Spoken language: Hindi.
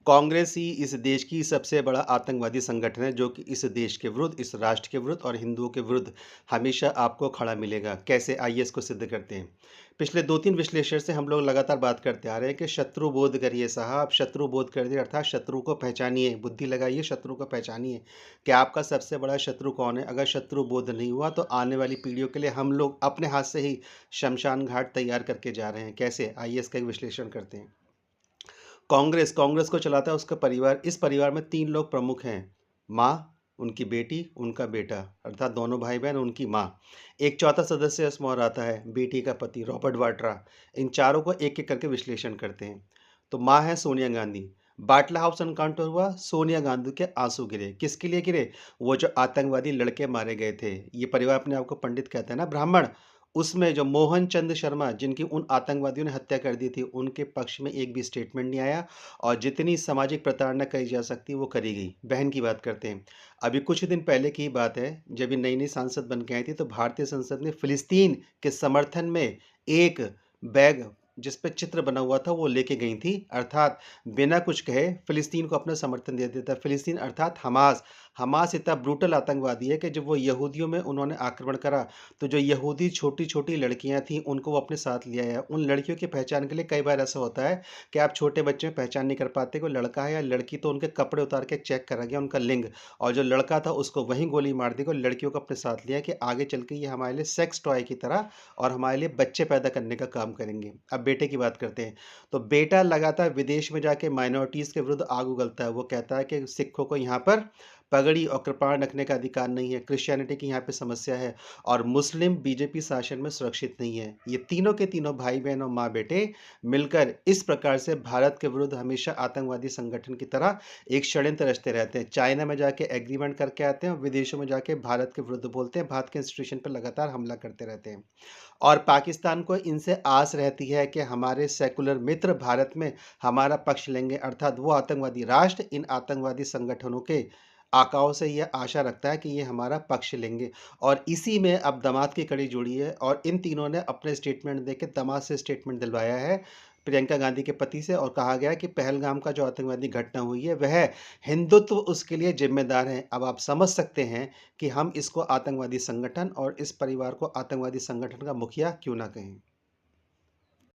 कांग्रेस ही इस देश की सबसे बड़ा आतंकवादी संगठन है जो कि इस देश के विरुद्ध, इस राष्ट्र के विरुद्ध और हिंदुओं के विरुद्ध हमेशा आपको खड़ा मिलेगा। कैसे? आइए इसको सिद्ध करते हैं। पिछले 2-3 विश्लेषण से हम लोग लगातार बात करते आ रहे हैं कि शत्रु बोध करिए साहब, शत्रु बोध करिए अर्थात शत्रु को पहचानिए, बुद्धि लगाइए, शत्रु को पहचानिए कि आपका सबसे बड़ा शत्रु कौन है। अगर शत्रु बोध नहीं हुआ तो आने वाली पीढ़ियों के लिए हम लोग अपने हाथ से ही शमशान घाट तैयार करके जा रहे हैं। कैसे? आइए इसका एक विश्लेषण करते हैं। कांग्रेस को चलाता है उसका परिवार। इस परिवार में 3 लोग प्रमुख हैं, माँ, उनकी बेटी, उनका बेटा अर्थात दोनों भाई-बहन, उनकी माँ। एक चौथा सदस्य इसमें और आता है, बेटी का पति रॉबर्ट वाड्रा। इन चारों को एक-एक करके विश्लेषण करते हैं। तो माँ है सोनिया गांधी। बाटला हाउस एनकाउंटर हुआ, सोनिया गांधी के आंसू गिरे। किसके लिए गिरे? वो जो आतंकवादी लड़के मारे गए थे। ये परिवार अपने आप को पंडित कहता है ना, ब्राह्मण। उसमें जो मोहन चंद शर्मा जिनकी उन आतंकवादियों ने हत्या कर दी थी, उनके पक्ष में एक भी स्टेटमेंट नहीं आया और जितनी सामाजिक प्रताड़ना करी जा सकती वो करी गई। बहन की बात करते हैं। अभी कुछ दिन पहले की ही बात है, जब ये नई-नई सांसद बन के आई थी तो भारतीय संसद ने फ़िलिस्तीन के समर्थन में एक बैग जिस पे चित्र बना हुआ था वो लेके गई थी। अर्थात बिना कुछ कहे फ़िलिस्तीन को अपना समर्थन दे देता है। फ़िलिस्तीन अर्थात हमास। हमास इतना ब्रूटल आतंकवादी है कि जब वो यहूदियों में उन्होंने आक्रमण करा तो जो यहूदी छोटी-छोटी लड़कियाँ थीं, उनको वो अपने साथ ले आया। उन लड़कियों की पहचान के लिए कई बार ऐसा होता है कि आप छोटे बच्चे में पहचान नहीं कर पाते कोई लड़का है या लड़की, तो उनके कपड़े उतार के चेक करा गया उनका लिंग और जो लड़का था उसको वहीं गोली मार दी गई और लड़कियों को अपने साथ लिया कि आगे चल के ये हमारे लिए सेक्स टॉय की तरह और हमारे लिए बच्चे पैदा करने का काम करेंगे। अब बेटे की बात करते हैं, तो बेटा लगातार विदेश में जाके माइनॉरिटीज़ के विरुद्ध आग उगलता है। वो कहता है कि सिखों को यहाँ पर पगड़ी और कृपाण रखने का अधिकार नहीं है, क्रिश्चियनिटी की यहाँ पे समस्या है और मुस्लिम बीजेपी शासन में सुरक्षित नहीं है। ये तीनों के तीनों भाई-बहन और माँ-बेटे मिलकर इस प्रकार से भारत के विरुद्ध हमेशा आतंकवादी संगठन की तरह एक षड्यंत्र रचते रहते हैं। चाइना में जाके एग्रीमेंट करके आते हैं और विदेशों में जाके भारत के विरुद्ध बोलते हैं, भारत के इंस्टीट्यूशन पर लगातार हमला करते रहते हैं। और पाकिस्तान को इनसे आस रहती है कि हमारे सेकुलर मित्र भारत में हमारा पक्ष लेंगे, अर्थात वो आतंकवादी राष्ट्र इन आतंकवादी संगठनों के आकाओं से ये आशा रखता है कि ये हमारा पक्ष लेंगे और इसी में अब दामाद की कड़ी जुड़ी है और इन तीनों ने अपने स्टेटमेंट देके दामाद से स्टेटमेंट दिलवाया है प्रियंका गांधी के पति से और कहा गया कि पहलगाम का जो आतंकवादी घटना हुई है वह हिंदुत्व उसके लिए जिम्मेदार है। अब आप समझ सकते हैं कि हम इसको आतंकवादी संगठन और इस परिवार को आतंकवादी संगठन का मुखिया क्यों ना कहें।